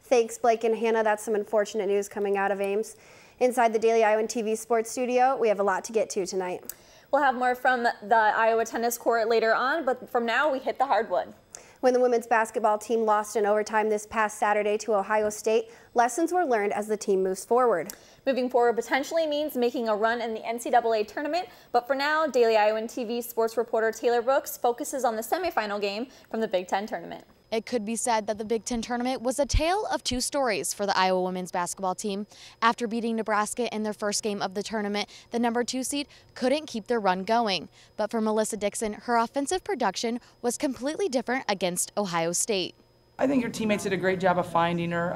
Thanks, Blake and Hannah. That's some unfortunate news coming out of Ames. Inside the Daily Iowan TV Sports Studio, we have a lot to get to tonight. We'll have more from the Iowa tennis court later on, but from now we hit the hardwood. When the women's basketball team lost in overtime this past Saturday to Ohio State, lessons were learned as the team moves forward. Moving forward potentially means making a run in the NCAA tournament, but for now, Daily Iowan TV sports reporter Taylor Brooks focuses on the semifinal game from the Big Ten tournament. It could be said that the Big Ten tournament was a tale of two stories for the Iowa women's basketball team. After beating Nebraska in their first game of the tournament, the #2 seed couldn't keep their run going. But for Melissa Dixon, her offensive production was completely different against Ohio State. I think your teammates did a great job of finding her.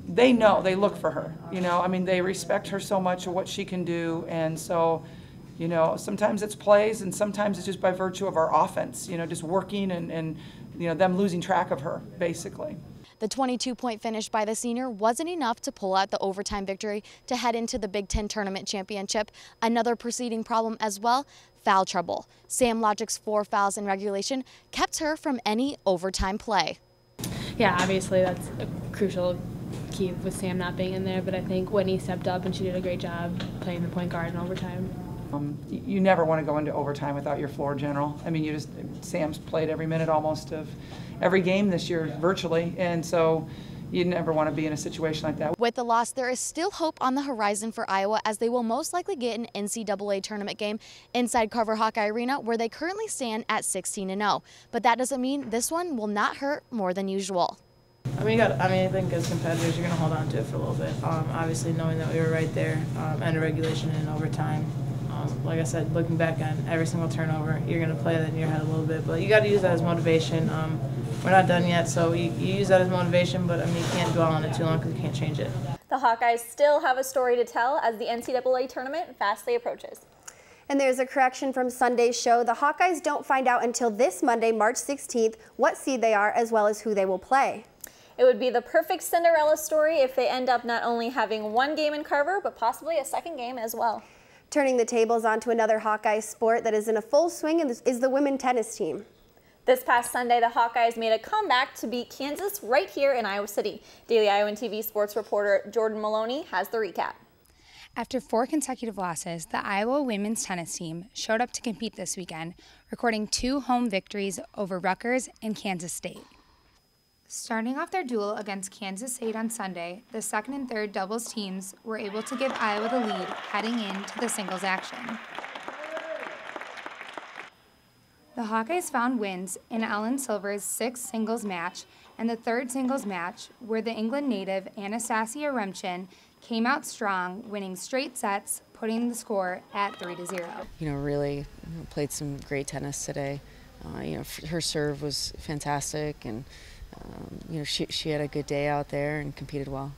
They know, they look for her. I mean, they respect her so much of what she can do, and so, sometimes it's plays and sometimes it's just by virtue of our offense, just working and them losing track of her, basically. The 22-point finish by the senior wasn't enough to pull out the overtime victory to head into the Big Ten Tournament Championship. Another preceding problem as well, foul trouble. Sam Logic's 4 fouls in regulation kept her from any overtime play. Yeah, obviously that's a crucial key with Sam not being in there, but I think Whitney stepped up and she did a great job playing the point guard in overtime. You never want to go into overtime without your floor general. I mean, Sam's played every minute almost of every game this year, virtually, and so you never want to be in a situation like that. With the loss, there is still hope on the horizon for Iowa, as they will most likely get an NCAA tournament game inside Carver Hawkeye Arena, where they currently stand at 16-0. But that doesn't mean this one will not hurt more than usual. I think as competitors, you're going to hold on to it for a little bit. Obviously, knowing that we were right there, end of regulation and overtime. Like I said, looking back on every single turnover, you're going to play that in your head a little bit. But you got to use that as motivation. We're not done yet, so you use that as motivation, but you can't dwell on it too long because you can't change it. The Hawkeyes still have a story to tell as the NCAA tournament fastly approaches. And there's a correction from Sunday's show. The Hawkeyes don't find out until this Monday, March 16th, what seed they are as well as who they will play. It would be the perfect Cinderella story if they end up not only having one game in Carver, but possibly a second game as well. Turning the tables onto another Hawkeye sport that is in a full swing is the women's tennis team. This past Sunday, the Hawkeyes made a comeback to beat Kansas right here in Iowa City. Daily Iowan TV sports reporter Jordan Maloney has the recap. After 4 consecutive losses, the Iowa women's tennis team showed up to compete this weekend, recording 2 home victories over Rutgers and Kansas State. Starting off their duel against Kansas State on Sunday, the second and third doubles teams were able to give Iowa the lead heading into the singles action. The Hawkeyes found wins in Ellen Silver's 6th singles match and the 3rd singles match, where the England native Anastasia Remchin came out strong, winning straight sets, putting the score at 3-0. Really played some great tennis today. Her serve was fantastic, and she had a good day out there and competed well.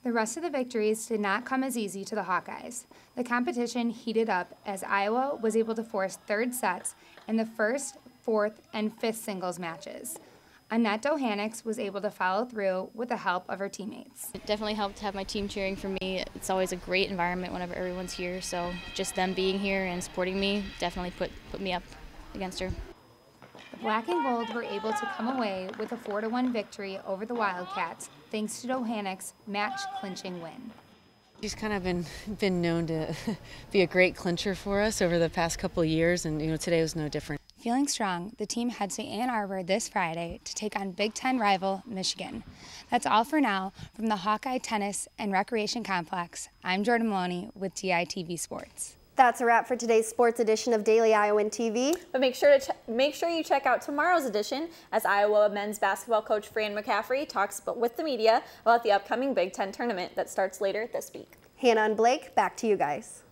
The rest of the victories did not come as easy to the Hawkeyes. The competition heated up as Iowa was able to force 3rd sets in the 1st, 4th, and 5th singles matches. Annette Dohanix was able to follow through with the help of her teammates. It definitely helped to have my team cheering for me. It's always a great environment whenever everyone's here, so just them being here and supporting me definitely put me up against her. The Black and Gold were able to come away with a 4-1 victory over the Wildcats, thanks to Dohanix's match-clinching win. She's kind of been known to be a great clincher for us over the past couple of years, and today was no different. Feeling strong, the team heads to Ann Arbor this Friday to take on Big Ten rival Michigan. That's all for now from the Hawkeye Tennis and Recreation Complex. I'm Jordan Maloney with TITV Sports. That's a wrap for today's sports edition of Daily Iowan TV. But make sure you check out tomorrow's edition as Iowa men's basketball coach Fran McCaffrey talks with the media about the upcoming Big Ten tournament that starts later this week. Hannah and Blake, back to you guys.